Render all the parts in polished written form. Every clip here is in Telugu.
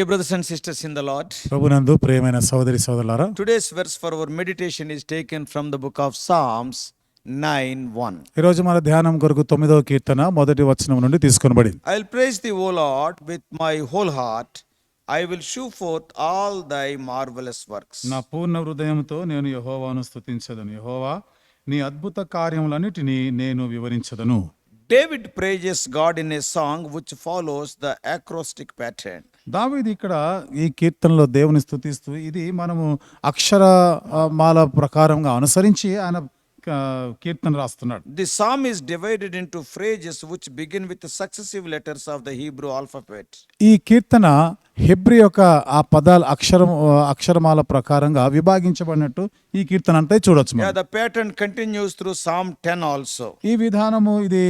Dear brothers and sisters in the Lord, ప్రభునందు ప్రియమైన సోదరి సోదరులారా, today's verse for our meditation is taken from the book of Psalms 9:1. ఈ రోజు మన ధ్యానం కొరకు 9వ కీర్తన మొదటి వచనం నుండి తీసుకొనబడింది. I'll praise thee, O Lord, with my whole heart. I will shew forth all thy marvelous works. నా పూర్ణ హృదయంతో నేను యెహోవాను స్తుతించెదను. యెహోవా, నీ అద్భుత కార్యములన్నిటిని నేను వివరించెదను. David praises God in a song which follows the acrostic pattern. దావీదు ఇక్కడ ఈ కీర్తనలో దేవుని స్తుతిస్తూ ఇది మనము అక్షర మాల ప్రకారంగా అనుసరించి ఆయన కీర్తన రాస్తున్నాడు. The psalm is divided into phrases which begin with the successive letters of the Hebrew alphabet. ఈ కీర్తన హెబ్రీ యొక్క ఆ పదాల అక్షరమాల ప్రకారంగా విభాగించబడినట్టు ఈ కీర్తన అంతా చూడొచ్చు మనం. Yeah, the pattern continues through Psalm 10 also. ఈ విధానము ఇది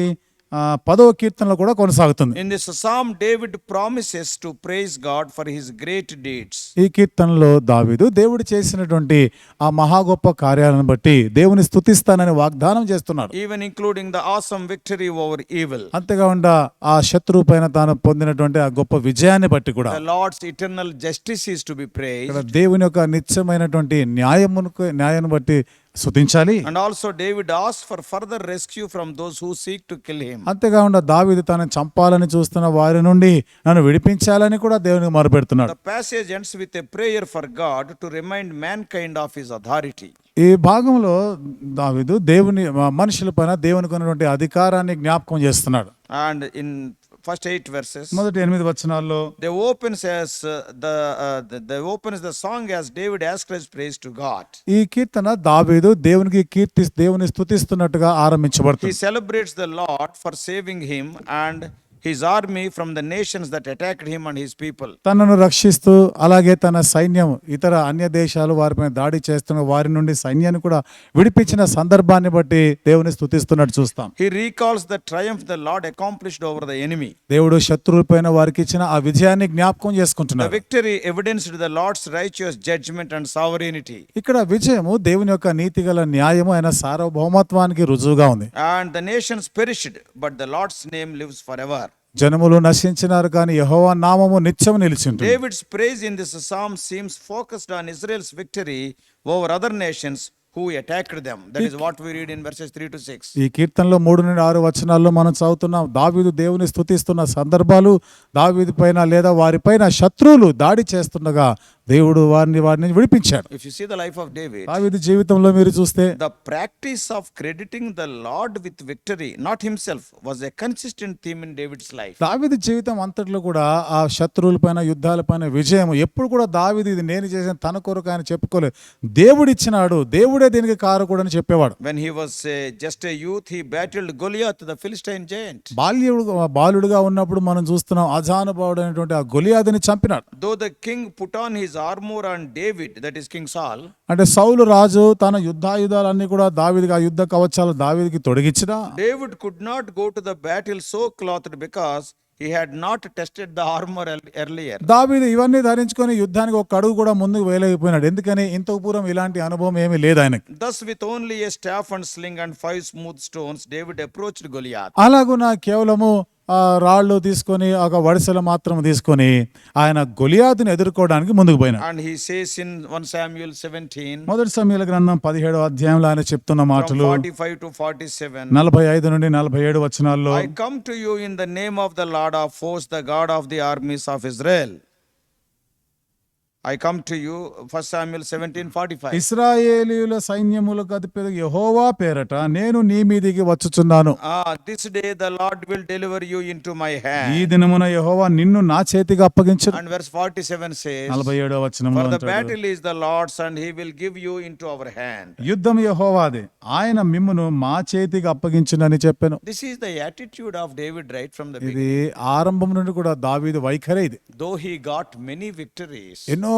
10వ కీర్తనలో కూడా కొనసాగుతుంది. In this psalm, David promises to praise God for his great deeds. ఈ కీర్తనలో దావీదు దేవుడు చేసినటువంటి ఆ మహా గొప్ప కార్యాలను బట్టి దేవుని స్తుతిస్తానని వాగ్దానం చేస్తున్నాడు. Even including the awesome victory over evil. అంతేకాకుండా ఆ శత్రువు పైన తాను పొందినటువంటి ఆ గొప్ప విజయాన్ని బట్టి కూడా The Lord's eternal justice is to be praised. ఇక్కడ దేవుని యొక్క నిత్యమైనటువంటి న్యాయాన్ని బట్టి స్తుతించాలి. And also David asks for further rescue from those who seek to kill him. అంతేకాకుండా దావీదు తనని చంపాలని చూస్తున్న వారి నుండి నన్ను విడిపించాలని కూడా దేవునికి మొరపెడుతున్నాడు. The passage ends with a prayer for God to remind mankind of his authority. ఈ భాగంలో దావీదు మనుషుల పైన దేవునికి ఉన్నటువంటి అధికారాన్ని జ్ఞాపకం చేస్తున్నాడు. And in first 8 verses, మొదటి 8 వచనాల్లో they opens the song as David ascribes praise to God. ఈ కీర్తన దావీదు దేవుని స్తుతిస్తున్నట్టుగా ఆరంభించబడుతుంది. He celebrates the Lord for saving him and his army from the nations that attacked him and his people. తనను రక్షిస్తూ అలాగే తన సైన్యం ఇతర అన్య దేశాలు వారిపై దాడి చేస్తున్న వారి నుండి సైన్యాన్ని కూడా విడిపించిన సందర్భాన్ని బట్టి దేవుని స్తుతిస్తున్నట్టు చూస్తాం. He recalls the triumph the Lord accomplished over the enemy. దేవుడు శత్రువులపైన వారికి ఇచ్చిన ఆ విజయాన్ని జ్ఞాపకం The చేసుకుంటున్నాడు. victory evidenced the Lord's righteous judgment and sovereignty. ఇక్కడ విజయము దేవుని యొక్క నీతిగల న్యాయము అయిన సార్వభౌమత్వానికి రుజువుగా ఉంది. And the nations perished, but the Lord's name lives forever. జనములు నశించినారు కానీ యెహోవా నామము నిత్యం నిలిచి ఉంటుంది. David's praise in this psalm seems focused on Israel's victory over other nations who attacked them. That is what we read in verses 3 to 6. ఈ కీర్తనలో 3 నుండి 6 వచనాల్లో మనం చదువుతున్నాం. దావీదు దేవుని స్తుతిస్తున్న సందర్భాలు, దావీదు పైన లేదా వారిపైన శత్రువులు దాడి చేస్తుండగా దేవుడు వారిని విడిపించాడు. If you see the life of David, దావీదు జీవితంలో మీరు చూస్తే the practice of crediting the Lord with victory, not himself, was a consistent theme in David's life. దావీదు జీవితం అంతట్లో కూడా ఆ శత్రువులపైన యుద్ధాలపైన విజయం ఎప్పుడు కూడా దావీదు ఇది నేను చేసిన తన కొరకు ఆయన చెప్పుకోలేదు. దేవుడు ఇచ్చినాడు, దేవుడే దీనికి కారకుడు అని చెప్పేవాడు. When he was just a youth, he battled Goliath, the Philistine giant. బాలుడుగా ఉన్నప్పుడు మనం చూస్తున్నాం అజానుభావుడు అయినటువంటి ఆ గొలియాదుని చంపినాడు. Though the king put on his armor on David, that is King Saul, అంటే సౌలు రాజు తన యుద్ధాయుధాలన్నీ కూడా దావీదుకి ఆ యుద్ధ కవచాలు దావీదుకి తొడిగించిన David could not go to the battle so clothed because he had not tested the armor earlier. దావీదు ఇవన్నీ ధరించుకొని యుద్ధానికి ఒక అడుగు కూడా ముందుకు వేయలేకపోయినాడు. ఎందుకని ఇంతకు పూర్వం ఇలాంటి అనుభవం ఏమీ లేదు ఆయనకి. Thus with only a staff and sling and 5 smooth stones, David approached Goliath. అలాగున కేవలము రాళ్ళు తీసుకొని ఒక వడిసెల మాత్రం తీసుకొని ఆయన గొలియాదుని ఎదుర్కోవడానికి ముందుకు పోయినాడు. And he says in 1 Samuel 17, మొదటి సమూయేలు గ్రంథం 17వ అధ్యాయంలో ఆయన చెప్తున్న మాటలు 45 to 47, 45 నుండి 47 వచనాల్లో, I come to you in the name of the Lord of hosts, the God of the armies of Israel. I come to you, 1 Samuel 17:45. ఇశ్రాయేలీయుల సైన్యములకు అధిపతి యెహోవా పేరట నేను నీ మీదికి వచ్చుచున్నాను. This day the Lord will deliver you into my hand. ఈ దినమున యెహోవా నిన్ను నా చేతికి అప్పగించును. And verse 47 says, 47వ వచనంలో for the అంటాడు, battle is the Lord's and he will give you into our hand. యుద్ధం యెహోవాదే, ఆయన మిమ్మును మా చేతికి అప్పగించునని చెప్పెను. This is the attitude of David right from the ఇది beginning. ఆరంభం నుండి కూడా దావీదు వైఖరి ఇది. Though he got many victories, ఎన్నో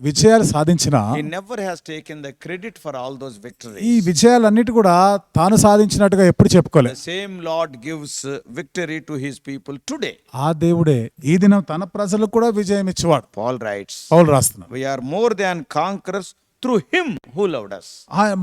విజయాలు సాధించిన he never has taken the credit for all those victories. ఈ విజయాలన్నిటి కూడా తాను సాధించినట్టుగా ఎప్పుడు చెప్పుకోలేదు. The same Lord gives victory to his people today. ఆ దేవుడే ఈ దినం తన ప్రజలకు కూడా విజయం ఇచ్చేవాడు. Paul writes, పౌలు రాస్తున్నాడు, we are more than conquerors through him who loved us.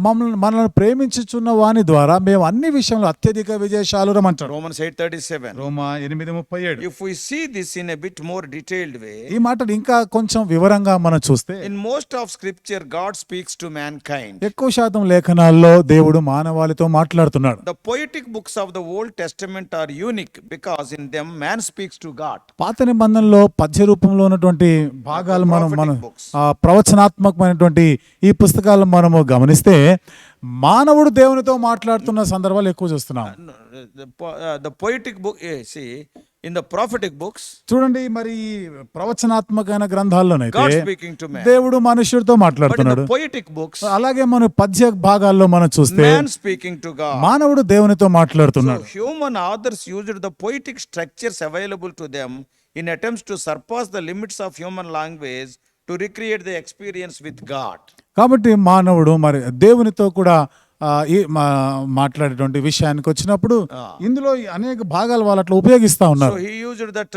మనల్ని ప్రేమించుచున్న వాని ద్వారా మేము అన్ని విషయంలో అత్యధిక విజయశాలురమంటాడు. Romans 8:37. Roma 8:37. If we see this in a bit more detailed way, ఈ మాటలు ఇంకా కొంచెం వివరంగా మనం చూస్తే in most of scripture God speaks to mankind. ఎక్కువ శాతం లేఖనాల్లో దేవుడు మానవాళితో మాట్లాడుతున్నాడు. The poetic books of the Old Testament are unique because in them man speaks to God. పాత నిబంధనలో పద్య రూపంలో ఉన్నటువంటి భాగాలు మనం Prophetic books. ప్రవచనాత్మకమైనటువంటి ఈ పుస్తకాలను మనము గమనిస్తే మానవుడు దేవునితో మాట్లాడుతున్న సందర్భాలు ఎక్కువ చూస్తున్నాం. The poetic book, see, in the prophetic books, చూడండి, మరి ఈ ప్రవచనాత్మకమైన గ్రంథాల్లోనైతే God speaking to man. దేవుడు మనుషుడితో But in మాట్లాడుతున్నాడు. the poetic books, అలాగే మన పద్య భాగాల్లో మనం చూస్తే man speaking to God. మానవుడు దేవునితో మాట్లాడుతున్నాడు. So human authors used the poetic structures available to them in attempts to surpass the limits of human language to recreate the experience with God. కాబట్టి మానవుడు మరి దేవునితో కూడా మాట్లాడేటువంటి విషయానికి వచ్చినప్పుడు ఇందులో ఈ అనేక భాగాలు వాళ్ళు అట్లా ఉపయోగిస్తా So ఉన్నారు. he used that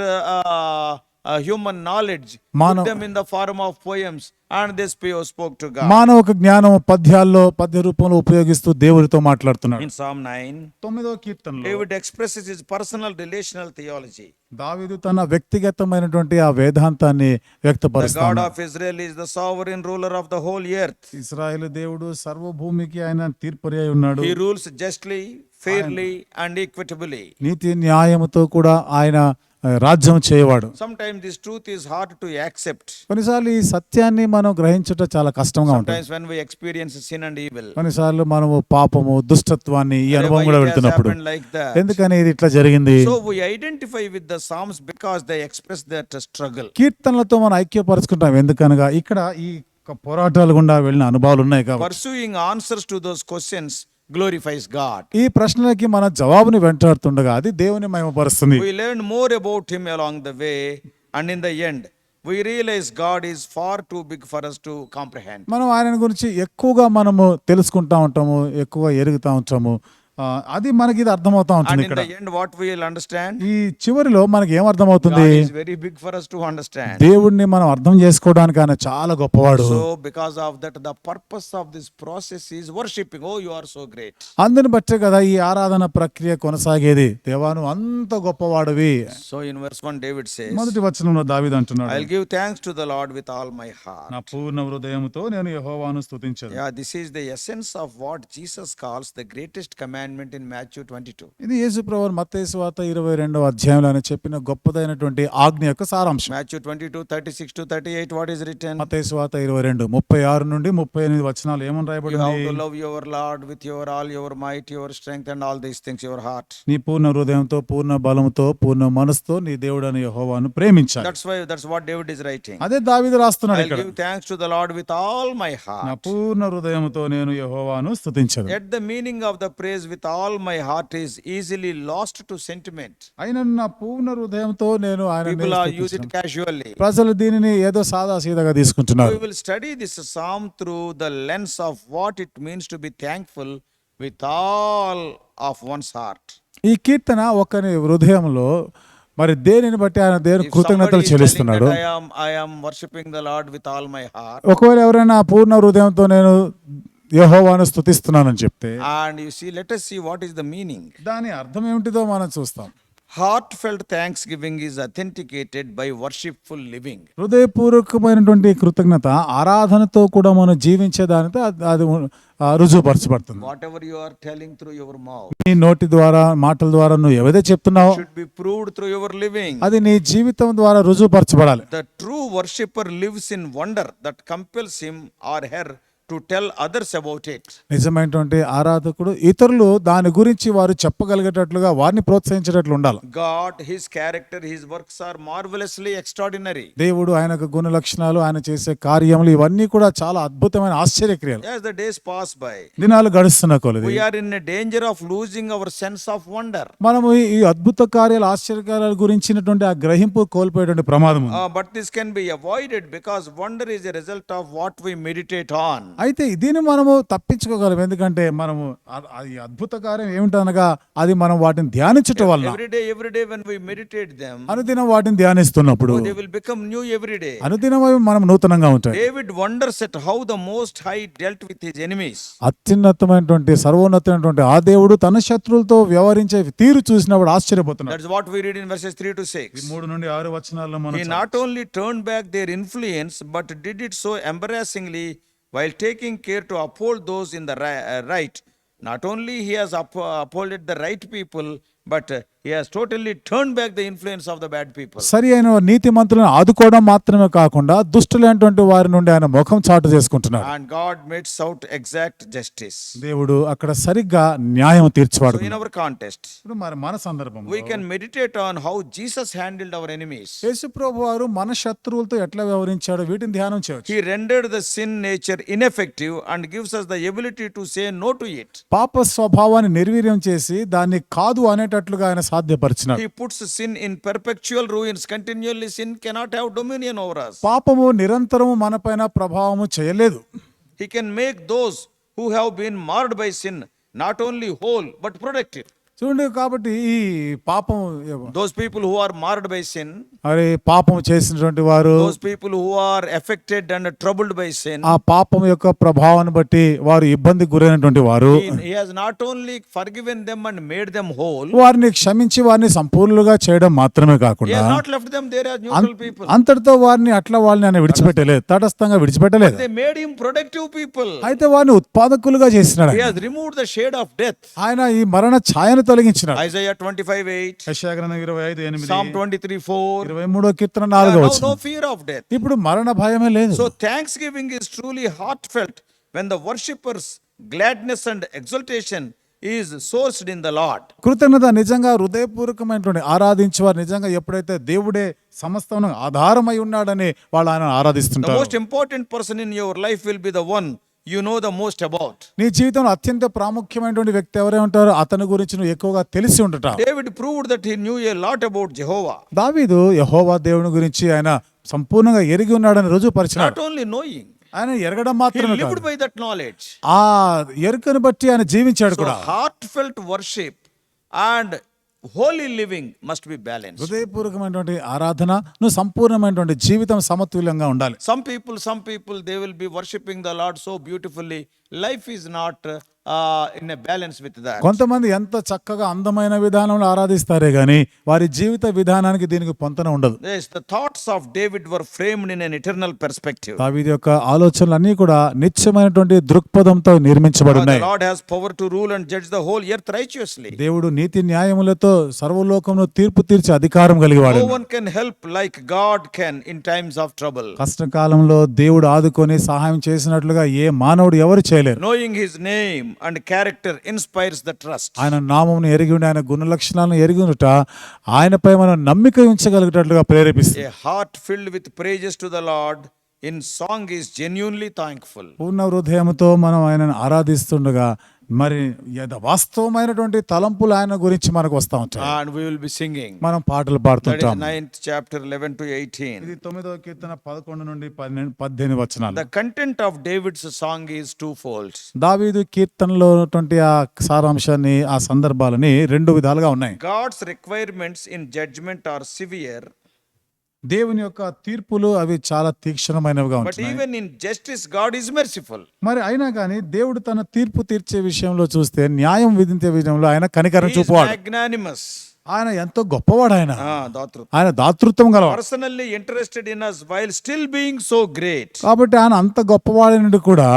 human knowledge, Mano- put them in the form of poems, and they spoke to God. మానవ జ్ఞానం పద్య రూపంలో ఉపయోగిస్తూ దేవునితో మాట్లాడుతున్నాడు. In Psalm 9, 9వ కీర్తనలో David expresses his personal relational theology. దావీదు తన వ్యక్తిగతమైనటువంటి ఆ వేదాంతాన్ని The God వ్యక్తపరుస్తాడు. of Israel is the sovereign ruler of the whole earth. ఇశ్రాయేలు దేవుడు సర్వభూమికి ఆయన తీర్పరి అయి ఉన్నాడు. He rules justly, fairly, and equitably. నీతి న్యాయముతో కూడా ఆయన రాజ్యం చేయవాడు. Sometimes this truth is hard to accept. కొన్నిసార్లు ఈ సత్యాన్ని మనం గ్రహించుట చాలా కష్టంగా ఉంటుంది. Sometimes when we experience sin and evil, కొన్నిసార్లు మనము పాపము దుష్టత్వాన్ని ఈ why అనుభవం it కూడా has వెళ్తున్నప్పుడు happened like that. ఎందుకని ఇది ఇట్లా జరిగింది. So we identify with the Psalms because they express that struggle. కీర్తనలతో మనం ఐక్యపరచుకుంటాం ఎందుకనగా ఇక్కడ ఈ పోరాటాలు గుండా వెళ్ళిన అనుభవాలు ఉన్నాయి కాబట్టి. Pursuing answers to those questions glorifies God. ఈ ప్రశ్నలకి మన జవాబుని వెంటాడుతుండగా అది దేవుని మహిమపరుస్తుంది. We learn more about him along the way, and in the end we realize God is far too big for us to comprehend. మనం ఆయన గురించి ఎక్కువగా మనము తెలుసుకుంటా ఉంటాము, ఎక్కువగా ఎరుగుతా ఉంటాము. అది మనకి ఇది అర్థమవుతా And ఉంటుంది in ఇక్కడ. the end what we will understand, ఈ చివరిలో మనకి ఏం అర్థమవుతుంది. God is very big for us to understand. దేవుణ్ణి మనం అర్థం చేసుకోవడానికి ఆయన చాలా గొప్పవాడు. So because of that, the purpose of this process is worshiping. Oh, you are so great. అందుని బట్టే కదా ఈ ఆరాధన ప్రక్రియ కొనసాగేది. దేవా నువ్వు అంత గొప్పవాడివి. So in verse 1 David says, మొదటి వచనంలో దావీదు అంటున్నాడు, I'll give thanks to the Lord with all my heart. నా పూర్ణ హృదయముతో నేను యెహోవాను స్తుతించెదను. Yeah, this is the essence of what Jesus calls the greatest commandment in Matthew 22. ఇది యేసు ప్రభువు మత్తయి సువార్త 22వ అధ్యాయంలో ఆయన చెప్పిన గొప్పదైనటువంటి ఆజ్ఞ యొక్క సారాంశం. Matthew 22, 36 to 38, what is written? మత్తయి సువార్త 22 36 నుండి 38 వచనాలు ఏమని You have రాయబడింది. to love your Lord with all your might, your strength, and all these things, your heart. నీ పూర్ణ హృదయంతో, పూర్ణ బలముతో, పూర్ణ మనసుతో నీ దేవుడైన యెహోవాను ప్రేమించాలి. That's what David is writing. అదే దావీదు రాస్తున్నాడు I'll ఇక్కడ. give thanks to the Lord with all my నా heart. పూర్ణ హృదయముతో నేను యెహోవాను స్తుతించెదను. Yet the meaning of the praise with all my heart is easily lost to sentiment. అయిన నా పూర్ణ హృదయంతో నేను People ఆయన use it casually. ప్రజలు దీనిని ఏదో సాదా సీదాగా తీసుకుంటున్నారు. We will study this psalm through the lens of what it means to be thankful with all of one's heart. ఈ కీర్తన ఒకని హృదయంలో మరి దేనిని బట్టి ఆయన దేవుని If కృతజ్ఞతలు somebody is telling చెల్లిస్తున్నాడు. that I am worshiping the Lord with all my heart, ఒకవేళ ఎవరైనా పూర్ణ హృదయంతో నేను యెహోవాను స్తుతిస్తున్నానని చెప్తే and you see, let us see what is the meaning. దాని అర్థం ఏమిటిదో మనం చూస్తాం. Heartfelt thanksgiving is authenticated by worshipful living. హృదయపూర్వకమైనటువంటి కృతజ్ఞత ఆరాధనతో కూడా మనం జీవించే దానితో అది రుజువుపరచబడుతుంది. Whatever you are telling through your mouth నీ నోటి ద్వారా, మాటల ద్వారా నువ్వు ఏవైతే చెప్తున్నావో should be proved through your living. అది నీ జీవితం ద్వారా రుజువుపరచబడాలి. The true worshipper lives in wonder that compels him or her to tell others about it. నిజమైనటువంటి ఆరాధకుడు ఇతరులు దాని గురించి వారు చెప్పగలిగేటట్లుగా వారిని ప్రోత్సహించేటట్లు ఉండాలి. God, his character, his works are marvelously extraordinary. దేవుడు ఆయనకు గుణ లక్షణాలు, ఆయన చేసే కార్యములు ఇవన్నీ కూడా చాలా అద్భుతమైన ఆశ్చర్యక్రియలు. As the days pass by, దినాలు గడుస్తున్న కొలది we are in a danger of losing our sense of wonder. మనము ఈ అద్భుత కార్యాలు, ఆశ్చర్యకార్యాల గురించినటువంటి ఆ గ్రహింపు కోల్పోయేటువంటి ప్రమాదం ఉంది. But this can be avoided because wonder is a result of what we meditate on. అయితే దీన్ని మనము తప్పించుకోగలం, ఎందుకంటే మనము ఈ అద్భుత కార్యం ఏమిటనగా అది మనం వాటిని ధ్యానించటం వల్ల. Every day when we meditate them, అనుదినం వాటిని ధ్యానిస్తున్నప్పుడు they will become new every day. అనుదినం అవి మనం నూతనంగా ఉంటాయి. David wonders at how the Most High dealt with his enemies. అత్యున్నతమైనటువంటి సర్వోన్నతమైనటువంటి ఆ దేవుడు తన శత్రువులతో వ్యవహరించే తీరు చూసినప్పుడు ఆశ్చర్యపోతున్నాడు. That's what we read in verses 3 to 6. 3 నుండి 6 వచనాల్లో He మనం not only turned back their influence, but did it so embarrassingly while taking care to uphold those in the right. Not only he has upholded the right people, but he has totally turned back the influence of the bad people. సరి అయిన నీతిమంతులను ఆదుకోవడం మాత్రమే కాకుండా దుష్టులైనటువంటి వారి నుండి ఆయన ముఖం చాటు చేసుకుంటున్నాడు. And God metes out exact justice. దేవుడు అక్కడ సరిగ్గా న్యాయం తీర్చువాడు. So in our context, ఇప్పుడు మరి మన సందర్భంలో we can meditate on how Jesus handled our enemies. యేసుప్రభు వారు మన శత్రువులతో ఎట్లా వ్యవహరించాడో వీటిని ధ్యానం చేయవచ్చు. He rendered the sin nature ineffective and gives us the ability to say no to it. పాప స్వభావాన్ని నిర్వీర్యం చేసి దాన్ని కాదు అనేటట్లుగా ఆయన సాధ్యపరిచినాడు. He puts sin in perpetual ruins. Continually sin cannot have dominion over us. పాపము నిరంతరము మనపైన ప్రభావము చేయలేదు. He can make those who have been marred by sin not only whole but protected. చూడండి, కాబట్టి ఈ పాపం, Those people who are marred by sin, అరే పాపం చేసినటువంటి వారు, those people who are affected and troubled by sin, ఆ పాపం యొక్క ప్రభావాన్ని బట్టి వారు ఇబ్బందికి గురైనటువంటి వారు, he has not only forgiven them and made them whole, వారిని క్షమించి వారిని సంపూర్ణంగా చేయడం మాత్రమే he కాకుండా has not left them there as neutral people. అంతటితో వారిని అట్లా వాళ్ళని ఆయన విడిచిపెట్టలేదు, తటస్థంగా విడిచిపెట్టలేదు. They made him productive people. అయితే వారిని ఉత్పాదకులుగా చేసినాడు. He has removed the shade of death. ఆయన ఈ మరణ ఛాయను తొలగించినాడు. Isaiah 25:8, యెషయా గ్రంథం 25:8, Psalm 23:4. 23వ కీర్తన Now 4వ no వచనం. fear of death. ఇప్పుడు మరణ భయమే లేదు. So thanksgiving is truly heartfelt when the worshippers' gladness and exultation is sourced in the Lord. కృతజ్ఞత నిజంగా హృదయపూర్వకమైనటువంటి ఆరాధించేవారు నిజంగా ఎప్పుడైతే దేవుడే సమస్తం ఆధారమై ఉన్నాడని వాళ్ళు ఆయన The ఆరాధిస్తుంటారు. most important person in your life will be the one you know the most about. నీ జీవితంలో అత్యంత ప్రాముఖ్యమైనటువంటి వ్యక్తి ఎవరే ఉంటారో అతని గురించి నువ్వు ఎక్కువగా తెలిసి ఉండట. David proved that he knew a lot about Jehovah. దావీదు యెహోవా దేవుని గురించి ఆయన సంపూర్ణంగా ఎరిగి ఉన్నాడని రుజువుపరిచినాడు. Not only knowing, ఆయన ఎరగడం he మాత్రమే lived కాదు, by that knowledge. ఆ ఎరుకను బట్టి ఆయన జీవించాడు So కూడా. heartfelt worship and holy living must be balanced. హృదయపూర్వకమైనటువంటి ఆరాధన నువ్వు సంపూర్ణమైనటువంటి జీవితం సమతుల్యంగా ఉండాలి. Some people they will be worshiping the Lord so beautifully. Life is not in a balance with that. కొంతమంది ఎంత చక్కగా అందమైన విధానంలో ఆరాధిస్తారే గాని వారి జీవిత విధానానికి దీనికి పొంతన ఉండదు. Yes, the thoughts of David were framed in an eternal perspective. దావీదు యొక్క ఆలోచనలన్నీ కూడా నిత్యమైనటువంటి దృక్పథంతో నిర్మించబడి The ఉన్నాయి. Lord has power to rule and judge the whole earth righteously. దేవుడు నీతి న్యాయములతో సర్వలోకమును తీర్పు తీర్చే అధికారం కలిగివాడు. No one can help like God can in times of trouble. కష్టకాలంలో దేవుడు ఆదుకొని సహాయం చేసినట్లుగా ఏ మానవుడు ఎవరు చేయలేరు. Knowing his name and character inspires the trust. ఆయన నామమును ఎరిగి ఉండి ఆయన గుణ లక్షణాలను ఎరిగి ఉండుట ఆయనపై మనం నమ్మిక ఉంచగలిగేటట్లుగా ప్రేరేపిస్తుంది. A heart filled with praises to the Lord in song is genuinely thankful. పూర్ణ హృదయంతో మనం ఆయనను ఆరాధిస్తుండగా మరి వాస్తవమైనటువంటి తలంపులు ఆయన గురించి మనకు వస్తా ఉంటాయి. And we will be singing. మనం పాటలు That is పాడుతుంటాం. 9th chapter 11 to 18. ఇది 9వ కీర్తన 11 నుండి 18 వచనాలు. The content of David's song is twofold. దావీదు కీర్తనలో ఉన్నటువంటి ఆ సారాంశాన్ని ఆ సందర్భాలని రెండు విధాలుగా ఉన్నాయి. God's requirements in judgment are severe, దేవుని యొక్క తీర్పులు అవి చాలా తీక్షణమైనవిగా but ఉంటున్నాయి. even in justice God is merciful. మరి అయినా కానీ దేవుడు తన తీర్పు తీర్చే విషయంలో చూస్తే న్యాయం విధించే విషయంలో ఆయన కనికరం He is చూపువాడు. magnanimous. ఆయన ఎంతో గొప్పవాడు. ఆయన Datru. ఆయన దాతృత్వం గలవాడు. Personally interested in us while still being so great. కాబట్టి ఆయన అంత గొప్పవాడి నుండి కూడా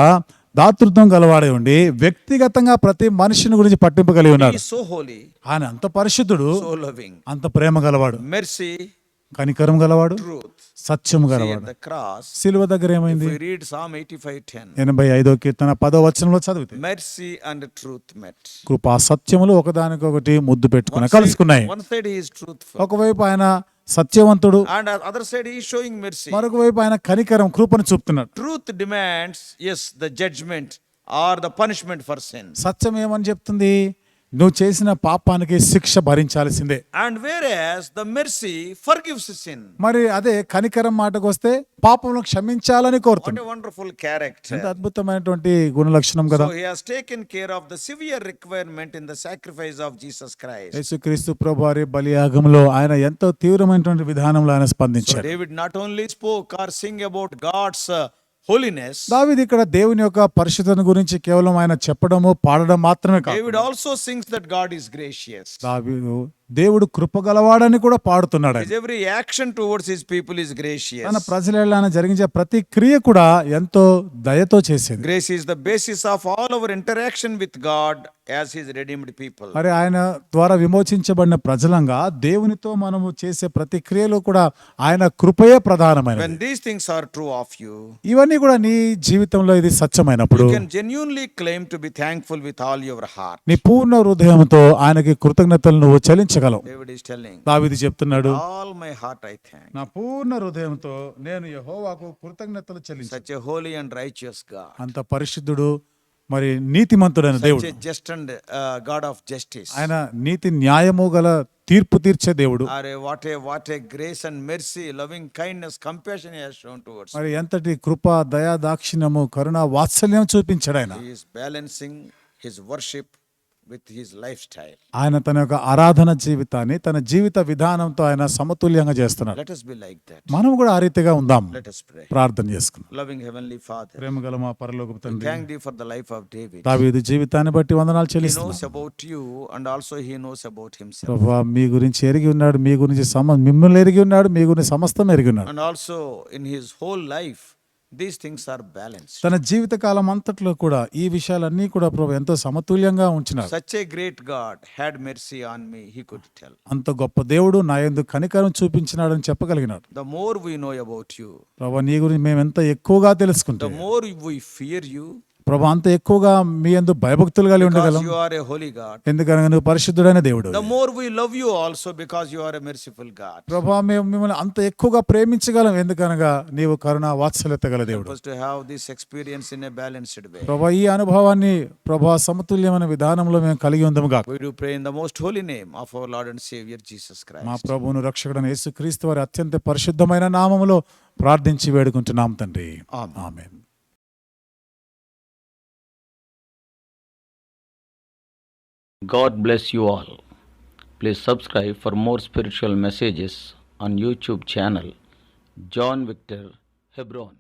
దాతృత్వం గలవాడే ఉండి వ్యక్తిగతంగా ప్రతి మనిషిని గురించి పట్టింపు కలిగి He ఉన్నాడు. is so holy, ఆయన అంత పరిశుద్ధుడు, so loving. అంత ప్రేమ గలవాడు, Mercy, కనికరం గలవాడు, truth. సత్యం See, at గలవాడు. the cross, సిలువ దగ్గర if ఏమైంది? we read Psalm 85:10, 85వ కీర్తన 10వ వచనంలో చదివితే mercy and truth met. కృపా సత్యములు ఒకదానికొకటి ముద్దు పెట్టుకుని కలుసుకున్నాయి. One side he is truthful, ఒకవైపు ఆయన సత్యవంతుడు, and other side he is showing mercy. మరొక వైపు ఆయన కనికరం కృపను చూపుతున్నాడు. Truth demands, yes, the judgment or the punishment for sin. సత్యం ఏమని చెప్తుంది? నువ్వు చేసిన పాపానికి శిక్ష భరించాల్సిందే. And whereas the mercy forgives sin. మరి అదే కనికరం మాటకు వస్తే పాపములను క్షమించాలని కోరుతుంది. What a wonderful character. ఎంత అద్భుతమైనటువంటి గుణలక్షణం కదా. So he has taken care of the severe requirement in the sacrifice of Jesus Christ. యేసుక్రీస్తు ప్రభువారి బలియాగంలో ఆయన ఎంతో తీవ్రమైనటువంటి విధానంలో ఆయన So స్పందించాడు. David not only spoke or sing about God's holiness. దావీదు ఇక్కడ దేవుని యొక్క పరిశుద్ధత గురించి కేవలం ఆయన చెప్పడము పాడడం మాత్రమే కాదు. David also sings that God is gracious. దావీదు దేవుడు కృపగలవాడని కూడా పాడుతున్నాడు. His every action towards his people is gracious. తన ప్రజలలో ఆయన జరిగించే ప్రతి క్రియ కూడా ఎంతో దయతో చేసేది. Grace is the basis of all our interaction with God as his redeemed people. మరి ఆయన ద్వారా విమోచించబడిన ప్రజలంగా దేవునితో మనము చేసే ప్రతి క్రియలో కూడా ఆయన కృపయే ప్రధానమైనది. When these things are true of you, ఇవన్నీ కూడా నీ జీవితంలో ఇది సత్యమైనప్పుడు you can genuinely claim to be thankful with all your heart. నీ పూర్ణ హృదయంతో ఆయనకి కృతజ్ఞతలు నువ్వు చెల్లించగలవు. David is telling, దావీదు చెప్తున్నాడు, all my heart I thank. నా పూర్ణ హృదయంతో నేను యెహోవాకు కృతజ్ఞతలు చెల్లించాను. Such a holy and righteous God. అంత పరిశుద్ధుడు మరి నీతిమంతుడైన Such దేవుడు. a just and God of justice. ఆయన నీతి న్యాయము గల తీర్పు తీర్చే దేవుడు. What a grace and mercy, loving kindness, compassion he has shown towards us. మరి ఎంతటి కృప దయా దాక్షిణ్యము కరుణ వాత్సల్యం చూపించాడు ఆయన. He is balancing his worship with his lifestyle. ఆయన తన యొక్క ఆరాధన జీవితాన్ని తన జీవిత విధానంతో ఆయన సమతుల్యంగా చేస్తున్నాడు. Let us be like that. మనం కూడా ఆ రీతిగా ఉందాం. Let us pray. ప్రార్థన చేసుకుందాం. Loving heavenly Father, ప్రేమగల మా పరలోకపు తండ్రి, thank thee for the life of David. దావీదు జీవితాన్ని బట్టి వందనాలు He చెల్లిస్తున్నాం. knows about you and also he knows about himself. ప్రభువా మీ గురించి ఎరిగి ఉన్నాడు, మీ గురించి మిమ్మల్ని ఎరిగి ఉన్నాడు, మీ గురించి సమస్తం ఎరిగి ఉన్నాడు. And also in his whole life, these things are balanced. తన జీవిత కాలం అంతట్లో కూడా ఈ విషయాలన్నీ కూడా ప్రభు ఎంతో సమతుల్యంగా ఉంచినాడు. Such a great God had mercy on me, he could tell. అంత గొప్ప దేవుడు నా యందు కనికరం చూపించినాడని చెప్పగలిగినాడు. The more we know about you, ప్రభు నీ గురించి మేము ఎంత ఎక్కువగా the తెలుసుకుంటాం, more we fear you, ప్రభు అంత ఎక్కువగా మీ యందు భయభక్తులు కలిగి because ఉండగలం. you are a holy God. ఎందుకనగా నువ్వు పరిశుద్ధుడైన దేవుడు. The more we love you also because you are a merciful God. ప్రభు మేము మిమ్మల్ని అంత ఎక్కువగా ప్రేమించగలం, ఎందుకనగా నీవు కరుణ వాత్సల్యత గల దేవుడు. Help us to have this experience in a balanced way. ప్రభు ఈ అనుభవాన్ని ప్రభు సమతుల్యమైన విధానంలో మేము కలిగి ఉందాము గాక. We do pray in the most holy name of our Lord and Savior Jesus Christ. మా ప్రభువును రక్షకుడైన యేసుక్రీస్తు వారి అత్యంత పరిశుద్ధమైన నామములో ప్రార్థించి వేడుకుంటున్నాం తండ్రి. Amen. Amen. God bless you all. Please subscribe for more spiritual messages on YouTube channel John Victor Hebron.